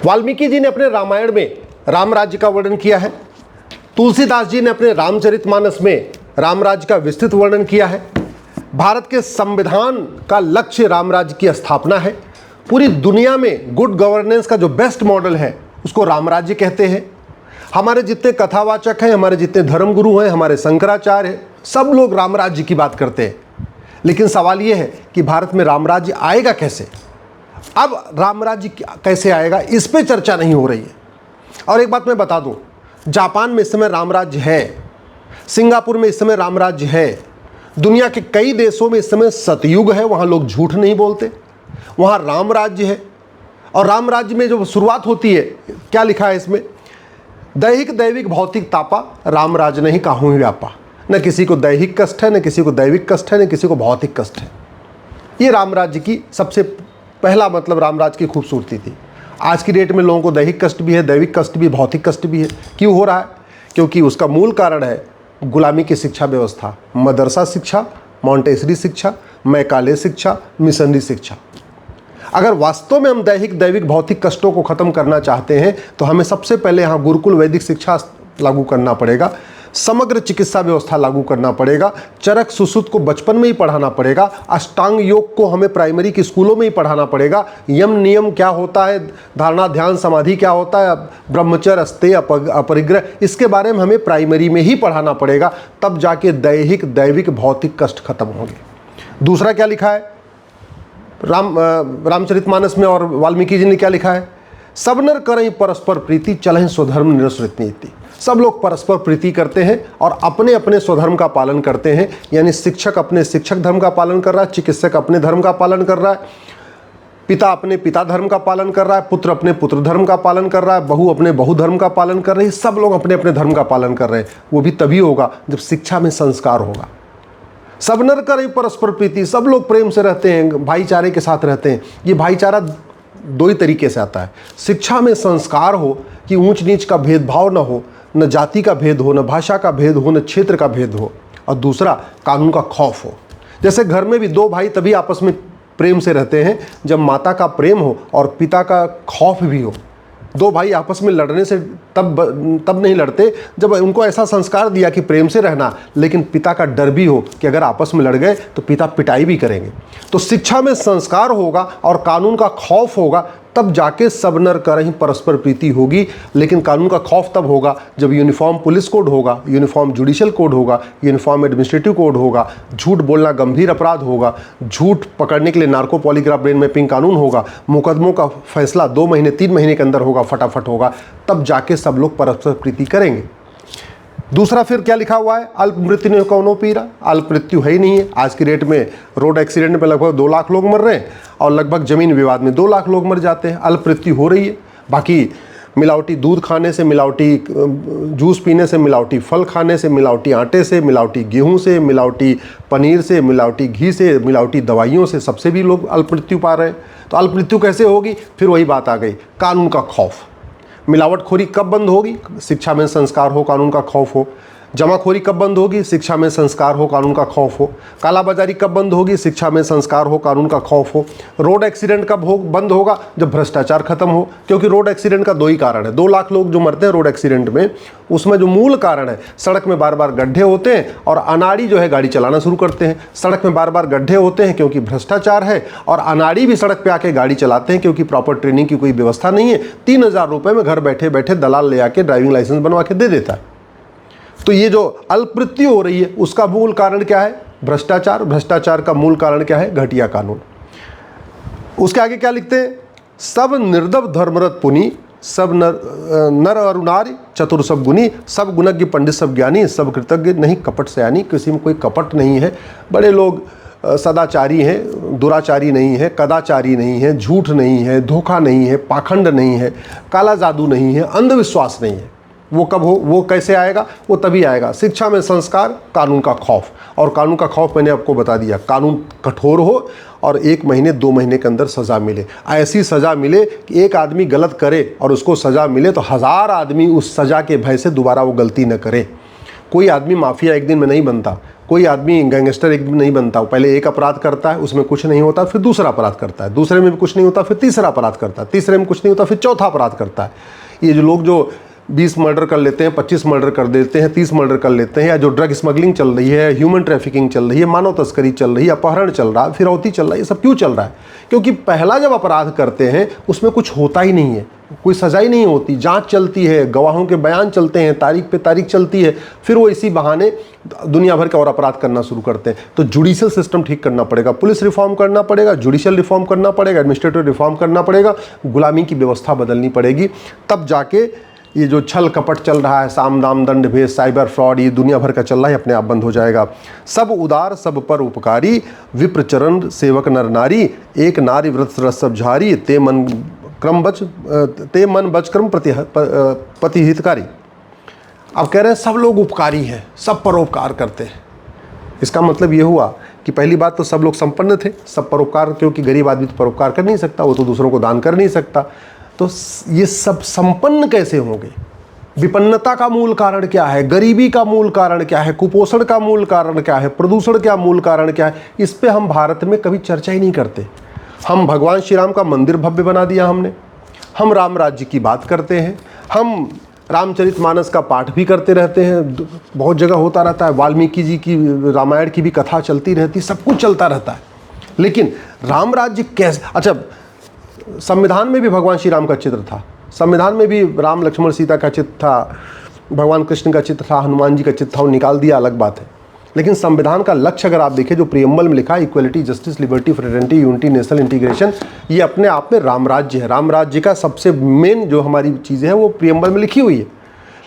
वाल्मीकि जी ने अपने रामायण में राम राज्य का वर्णन किया है। तुलसीदास जी ने अपने रामचरितमानस में राम राज्य का विस्तृत वर्णन किया है। भारत के संविधान का लक्ष्य राम राज्य की स्थापना है। पूरी दुनिया में गुड गवर्नेंस का जो बेस्ट मॉडल है उसको राम राज्य कहते हैं। हमारे जितने कथावाचक हैं, हमारे जितने धर्मगुरु हैं, हमारे शंकराचार्य हैं, सब लोग राम राज्य की बात करते हैं। लेकिन सवाल ये है कि भारत में राम राज्य आएगा कैसे? अब राम राज्य कैसे आएगा, इस पे चर्चा नहीं हो रही है। और एक बात मैं बता दूं, जापान में इस समय राम राज्य है, सिंगापुर में इस समय राम राज्य है, दुनिया के कई देशों में इस समय सतयुग है, वहाँ लोग झूठ नहीं बोलते, वहाँ राम राज्य है। और राम राज्य में जो शुरुआत होती है, क्या लिखा है इसमें? दैहिक दैविक भौतिक तापा, राम राज नहीं काहू व्यापा। न किसी को दैहिक कष्ट है, न किसी को दैविक कष्ट है, न किसी को भौतिक कष्ट है। ये राम राज्य की सबसे पहला मतलब राम राज्य की खूबसूरती थी। आज की डेट में लोगों को दैहिक कष्ट भी है, दैविक कष्ट भी, भौतिक कष्ट भी है। क्यों हो रहा है? क्योंकि उसका मूल कारण है गुलामी की शिक्षा व्यवस्था, मदरसा शिक्षा, मॉन्टेसरी शिक्षा, मैकाले शिक्षा, मिशनरी शिक्षा। अगर वास्तव में हम दैहिक दैविक भौतिक कष्टों को खत्म करना चाहते हैं तो हमें सबसे पहले यहाँ गुरुकुल वैदिक शिक्षा लागू करना पड़ेगा, समग्र चिकित्सा व्यवस्था लागू करना पड़ेगा, चरक सुश्रुत को बचपन में ही पढ़ाना पड़ेगा, अष्टांग योग को हमें प्राइमरी के स्कूलों में ही पढ़ाना पड़ेगा, यम नियम क्या होता है, धारणा ध्यान समाधि क्या होता है, ब्रह्मचर्य अस्तेय अपरिग्रह, इसके बारे में हमें प्राइमरी में ही पढ़ाना पड़ेगा। तब जाके दैहिक दैविक भौतिक कष्ट खत्म होंगे। दूसरा क्या लिखा है रामचरितमानस में और वाल्मीकि जी ने क्या लिखा है? सब नर करई परस्पर प्रीति, चलहि स्वधर्म निरसृत नीति। सब लोग परस्पर प्रीति करते हैं और अपने अपने स्वधर्म का पालन करते हैं। यानी शिक्षक अपने शिक्षक धर्म का पालन कर रहा है, चिकित्सक अपने धर्म का पालन कर रहा है, पिता अपने पिता धर्म का पालन कर रहा है, पुत्र अपने पुत्र धर्म का पालन कर रहा है, बहू अपने बहू धर्म का पालन कर रही है। सब लोग अपने अपने धर्म का पालन कर रहे हैं। वो भी तभी होगा जब शिक्षा में संस्कार होगा। सब नर करई परस्पर प्रीति, सब लोग प्रेम से रहते हैं, भाईचारे के साथ रहते हैं। ये भाईचारा दो ही तरीके से आता है। शिक्षा में संस्कार हो कि ऊंच नीच का भेदभाव न हो, न जाति का भेद हो, न भाषा का भेद हो, न क्षेत्र का भेद हो। और दूसरा कानून का खौफ हो। जैसे घर में भी दो भाई तभी आपस में प्रेम से रहते हैं जब माता का प्रेम हो और पिता का खौफ भी हो। दो भाई आपस में लड़ने से तब नहीं लड़ते जब उनको ऐसा संस्कार दिया कि प्रेम से रहना, लेकिन पिता का डर भी हो कि अगर आपस में लड़ गए तो पिता पिटाई भी करेंगे। तो शिक्षा में संस्कार होगा और कानून का खौफ होगा, तब जाके सब नर करहि परस्पर प्रीति होगी। लेकिन कानून का खौफ तब होगा जब यूनिफॉर्म पुलिस कोड होगा, यूनिफॉर्म जुडिशियल कोड होगा, यूनिफॉर्म एडमिनिस्ट्रेटिव कोड होगा, झूठ बोलना गंभीर अपराध होगा, झूठ पकड़ने के लिए नार्को पॉलीग्राफ ब्रेन मैपिंग कानून होगा, मुकदमों का फैसला 2 महीने 3 महीने के अंदर होगा, फटाफट होगा। तब जाके सब लोग परस्पर प्रीति करेंगे। दूसरा फिर क्या लिखा हुआ है? अल्प मृत्यु ने कौनो पीरा। अल्प मृत्यु है ही नहीं है। आज की डेट में रोड एक्सीडेंट में लगभग 2 लाख लोग मर रहे हैं और लगभग जमीन विवाद में 2 लाख लोग मर जाते हैं। अल्प मृत्यु हो रही है। बाकी मिलावटी दूध खाने से, मिलावटी जूस पीने से, मिलावटी फल खाने से, मिलावटी आटे से, मिलावटी गेहूं से, मिलावटी पनीर से, मिलावटी घी से, मिलावटी दवाइयों से, सबसे भी लोग अल्प मृत्यु पा रहे हैं। तो अल्प मृत्यु कैसे होगी? फिर वही बात आ गई, कानून का खौफ। मिलावटखोरी कब बंद होगी? शिक्षा में संस्कार हो, कानून का खौफ हो। जमाखोरी कब बंद होगी? शिक्षा में संस्कार हो, कानून का खौफ हो। कालाबाजारी कब बंद होगी? शिक्षा में संस्कार हो, कानून का खौफ हो। रोड एक्सीडेंट कब बंद होगा? जब भ्रष्टाचार खत्म हो। क्योंकि रोड एक्सीडेंट का 2 ही कारण है। 2 लाख लोग जो मरते हैं रोड एक्सीडेंट में, उसमें जो मूल कारण है, सड़क में बार बार गड्ढे होते हैं और अनाड़ी जो है गाड़ी चलाना शुरू करते हैं। सड़क में बार बार गड्ढे होते हैं क्योंकि भ्रष्टाचार है, और अनाड़ी भी सड़क पर आके गाड़ी चलाते हैं क्योंकि प्रॉपर ट्रेनिंग की कोई व्यवस्था नहीं है। 3000 रुपये में घर बैठे बैठे दलाल ले आके ड्राइविंग लाइसेंस बनवा के दे देता है। तो ये जो अल्प मृत्यु हो रही है उसका मूल कारण क्या है? भ्रष्टाचार। भ्रष्टाचार का मूल कारण क्या है? घटिया कानून। उसके आगे क्या लिखते हैं? सब निर्दब धर्मरत पुनि, सब नर अरु नारी चतुर सब गुनी, सब गुणज्ञ पंडित सब ज्ञानी, सब कृतज्ञ नहीं कपट से यानी। किसी में कोई कपट नहीं है। बड़े लोग सदाचारी हैं, दुराचारी नहीं है, कदाचारी नहीं है, झूठ नहीं है, धोखा नहीं है, पाखंड नहीं है, काला जादू नहीं है, अंधविश्वास नहीं है। वो कब हो? वो कैसे आएगा? वो तभी आएगा शिक्षा में संस्कार, कानून का खौफ। और कानून का खौफ मैंने आपको बता दिया, कानून कठोर हो और 1 महीने 2 महीने के अंदर सज़ा मिले। ऐसी सज़ा मिले कि एक आदमी गलत करे और उसको सज़ा मिले तो 1000 आदमी उस सज़ा के भय से दोबारा वो गलती न करे। कोई आदमी माफिया एक दिन में नहीं बनता, कोई आदमी गैंगस्टर एक दिन नहीं बनता, पहले एक अपराध करता है, उसमें कुछ नहीं होता, फिर दूसरा अपराध करता है, दूसरे में भी कुछ नहीं होता, फिर तीसरा अपराध करता है, तीसरे में कुछ नहीं होता, फिर चौथा अपराध करता है। ये जो लोग जो 20 मर्डर कर लेते हैं, 25 मर्डर कर देते हैं, 30 मर्डर कर लेते हैं, या जो ड्रग स्मगलिंग चल रही है, ह्यूमन ट्रैफिकिंग चल रही है, मानव तस्करी चल रही है, अपहरण चल रहा है, फिरौती चल रहा है, ये सब क्यों चल रहा है? क्योंकि पहला जब अपराध करते हैं उसमें कुछ होता ही नहीं है, कोई सजाई नहीं होती, जांच चलती है, गवाहों के बयान चलते हैं, तारीख पे तारीख चलती है, फिर वो इसी बहाने दुनिया भर के और अपराध करना शुरू करते हैं। तो जुडिशियल सिस्टम ठीक करना पड़ेगा, पुलिस रिफॉर्म करना पड़ेगा, जुडिशियल रिफॉर्म करना पड़ेगा, एडमिनिस्ट्रेटिव रिफॉर्म करना पड़ेगा, गुलामी की व्यवस्था बदलनी पड़ेगी, तब जाके ये जो छल कपट चल रहा है, साम दाम दंड भेद, साइबर फ्रॉड, ये दुनिया भर का चल रहा है, अपने आप बंद हो जाएगा। सब उदार सब पर उपकारी, विप्र चरण सेवक नर नारी, एक नारी व्रत रस सब झारी, ते मन बच क्रम पति हितकारी। अब कह रहे हैं सब लोग उपकारी हैं, सब परोपकार करते हैं। इसका मतलब ये हुआ कि पहली बात तो सब लोग संपन्न थे, सब परोपकार, क्योंकि गरीब आदमी तो परोपकार कर नहीं सकता, वो तो दूसरों को दान कर नहीं सकता। तो ये सब संपन्न कैसे होंगे? विपन्नता का मूल कारण क्या है? गरीबी का मूल कारण क्या है? कुपोषण का मूल कारण क्या है? प्रदूषण का मूल कारण क्या है? इस पे हम भारत में कभी चर्चा ही नहीं करते। हम भगवान श्री राम का मंदिर भव्य बना दिया हमने, हम राम राज्य की बात करते हैं, हम रामचरितमानस का पाठ भी करते रहते हैं, बहुत जगह होता रहता है, वाल्मीकि जी की रामायण की भी कथा चलती रहती, सब कुछ चलता रहता है। लेकिन राम राज्य कैसे? अच्छा, संविधान में भी भगवान श्री राम का चित्र था, संविधान में भी राम लक्ष्मण सीता का चित्र था, भगवान कृष्ण का चित्र था, हनुमान जी का चित्र था, वो निकाल दिया अलग बात है। लेकिन संविधान का लक्ष्य अगर आप देखें, जो प्रियम्बल में लिखा है, equality, justice, liberty, fraternity, unity, national integration, ये अपने आप में राम राज्य है। राम राज्य का सबसे मेन जो हमारी चीज़ें हैं वो प्रियम्बल में लिखी हुई है।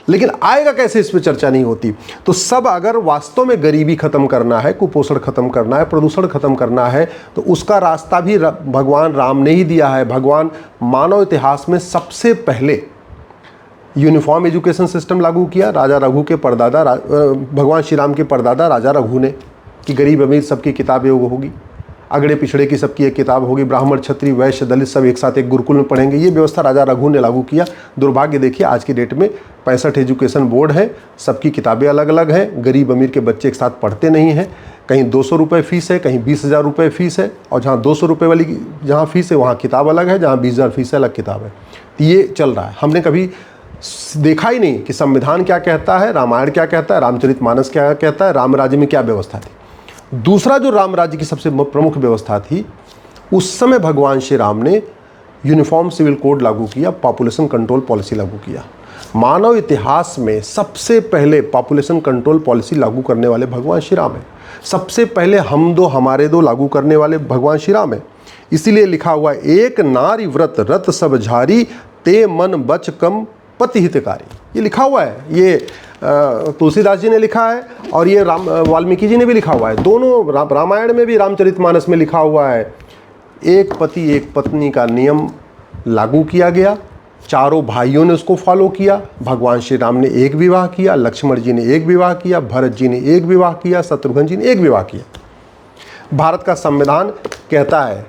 लेकिन आएगा कैसे, इस पर चर्चा नहीं होती। तो सब अगर वास्तव में गरीबी खत्म करना है, कुपोषण खत्म करना है, प्रदूषण खत्म करना है, तो उसका रास्ता भी भगवान राम ने ही दिया है। भगवान मानव इतिहास में सबसे पहले यूनिफॉर्म एजुकेशन सिस्टम लागू किया, राजा रघु के परदादा, भगवान श्री राम के परदादा राजा रघु ने, कि गरीब अमीर सबकी किताब योग होगी, अगड़े पिछड़े की सबकी एक किताब होगी, ब्राह्मण क्षत्रिय वैश्य दलित सब एक साथ एक गुरुकुल में पढ़ेंगे। ये व्यवस्था राजा रघु ने लागू किया। दुर्भाग्य देखिए, आज की डेट में 65 एजुकेशन बोर्ड है, सबकी किताबें अलग अलग हैं, गरीब अमीर के बच्चे एक साथ पढ़ते नहीं हैं। कहीं 200 रुपये फ़ीस है, कहीं 20,000 रुपये फ़ीस है, और जहाँ 200 रुपये वाली जहाँ फ़ीस है वहाँ किताब अलग है, जहाँ 20,000 फ़ीस है अलग किताब है। ये चल रहा है। हमने कभी देखा ही नहीं कि संविधान क्या कहता है, रामायण क्या कहता है, रामचरितमानस क्या कहता है, राम राज्य में क्या व्यवस्था थी। दूसरा जो राम राज्य की सबसे प्रमुख व्यवस्था थी, उस समय भगवान श्री राम ने यूनिफॉर्म सिविल कोड लागू किया, पॉपुलेशन कंट्रोल पॉलिसी लागू किया। मानव इतिहास में सबसे पहले पॉपुलेशन कंट्रोल पॉलिसी लागू करने वाले भगवान श्री राम है। सबसे पहले हम दो हमारे दो लागू करने वाले भगवान श्री राम है। इसीलिए लिखा हुआ है, एक नारी व्रत रत सब झारी, ते मन बच कम पति हितकारी। ये लिखा हुआ है, ये तुलसीदास जी ने लिखा है, और ये वाल्मीकि जी ने भी लिखा हुआ है। दोनों रामायण में भी, रामचरितमानस में लिखा हुआ है। एक पति एक पत्नी का नियम लागू किया गया, चारों भाइयों ने उसको फॉलो किया। भगवान श्री राम ने एक विवाह किया, लक्ष्मण जी ने एक विवाह किया, भरत जी ने एक विवाह किया, शत्रुघ्न जी ने एक विवाह किया। भारत का संविधान कहता है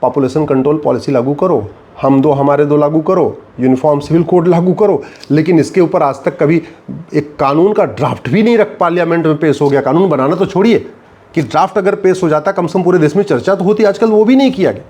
पॉपुलेशन कंट्रोल पॉलिसी लागू करो, हम दो हमारे दो लागू करो, यूनिफॉर्म सिविल कोड लागू करो। लेकिन इसके ऊपर आज तक कभी एक कानून का ड्राफ्ट भी नहीं पार्लियामेंट में पेश हो गया। कानून बनाना तो छोड़िए, कि ड्राफ्ट अगर पेश हो जाता कम से कम पूरे देश में चर्चा तो होती, आजकल वो भी नहीं किया गया।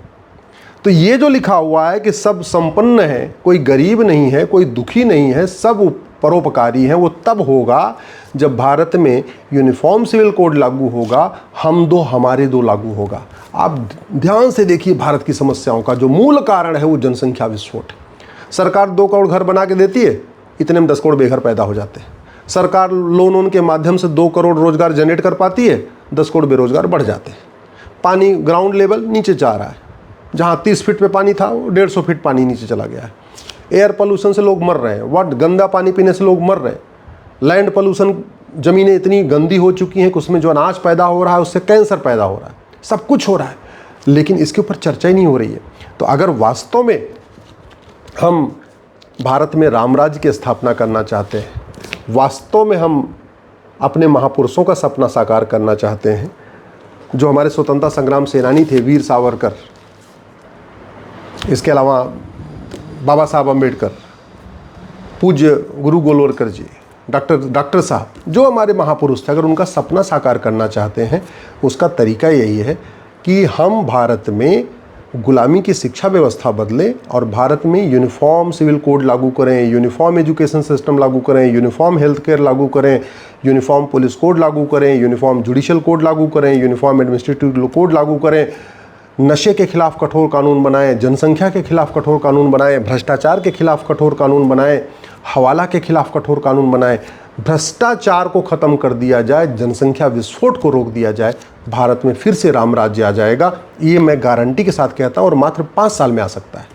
तो ये जो लिखा हुआ है कि सब संपन्न है, कोई गरीब नहीं है, कोई दुखी नहीं है, सब परोपकारी हैं, वो तब होगा जब भारत में यूनिफॉर्म सिविल कोड लागू होगा, हम दो हमारे दो लागू होगा। आप ध्यान से देखिए, भारत की समस्याओं का जो मूल कारण है वो जनसंख्या विस्फोट है। सरकार 2 करोड़ घर बना के देती है, इतने में 10 करोड़ बेघर पैदा हो जाते हैं। सरकार लोन के माध्यम से 2 करोड़ रोजगार जनरेट कर पाती है, 10 करोड़ बेरोजगार बढ़ जाते हैं। पानी ग्राउंड लेवल नीचे जा रहा है, जहाँ 30 फीट पे पानी था वो 150 फीट पानी नीचे चला गया है। एयर पोल्यूशन से लोग मर रहे हैं, गंदा पानी पीने से लोग मर रहे हैं। लैंड पोल्यूशन, ज़मीनें इतनी गंदी हो चुकी हैं कि उसमें जो अनाज पैदा हो रहा है उससे कैंसर पैदा हो रहा है, सब कुछ हो रहा है, लेकिन इसके ऊपर चर्चा ही नहीं हो रही है। तो अगर वास्तव में हम भारत में राम राज्य की स्थापना करना चाहते हैं, वास्तव में हम अपने महापुरुषों का सपना साकार करना चाहते हैं, जो हमारे स्वतंत्रता संग्राम सेनानी थे, वीर सावरकर, इसके अलावा बाबा साहब अम्बेडकर, पूज्य गुरु गोलवलकर जी, डॉक्टर साहब जो हमारे महापुरुष थे, अगर उनका सपना साकार करना चाहते हैं, उसका तरीका यही है कि हम भारत में गुलामी की शिक्षा व्यवस्था बदलें और भारत में यूनिफॉर्म सिविल कोड लागू करें, यूनिफॉर्म एजुकेशन सिस्टम लागू करें, यूनिफॉर्म हेल्थ केयर लागू करें, यूनिफॉर्म पुलिस कोड लागू करें, यूनिफॉर्म जुडिशियल कोड लागू करें, यूनिफॉर्म एडमिनिस्ट्रेटिव कोड लागू करें, नशे के खिलाफ कठोर कानून बनाएं, जनसंख्या के खिलाफ कठोर कानून बनाएं, भ्रष्टाचार के खिलाफ कठोर कानून बनाएं, हवाला के खिलाफ कठोर कानून बनाएं, भ्रष्टाचार को ख़त्म कर दिया जाए, जनसंख्या विस्फोट को रोक दिया जाए, भारत में फिर से राम राज्य आ जाएगा। ये मैं गारंटी के साथ कहता हूँ और मात्र 5 साल में आ सकता है।